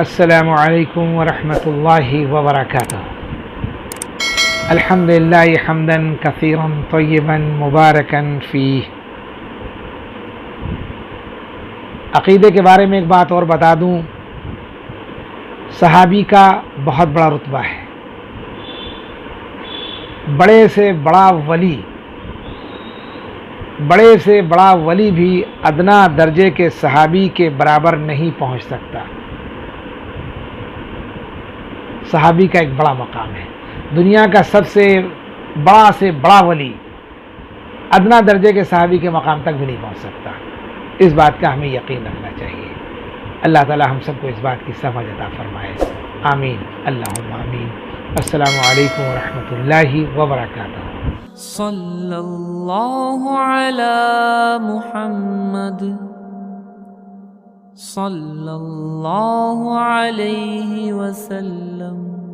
السلام علیکم ورحمۃ اللہ وبرکاتہ۔ الحمد للہ حمدا کثیرا طیبا مبارکا فیہ۔ عقیدے کے بارے میں ایک بات اور بتا دوں، صحابی کا بہت بڑا رتبہ ہے۔ بڑے سے بڑا ولی بھی ادنا درجے کے صحابی کے برابر نہیں پہنچ سکتا۔ صحابی کا ایک بڑا مقام ہے۔ دنیا کا سب سے بڑا ولی ادنا درجے کے صحابی کے مقام تک بھی نہیں پہنچ سکتا۔ اس بات کا ہمیں یقین رکھنا چاہیے۔ اللہ تعالی ہم سب کو اس بات کی سمجھ عطا فرمائے، آمین اللہم آمین۔ السلام علیکم ورحمۃ اللہ وبرکاتہ۔ صلی اللہ علی محمد صلی اللہ علیہ وسلم۔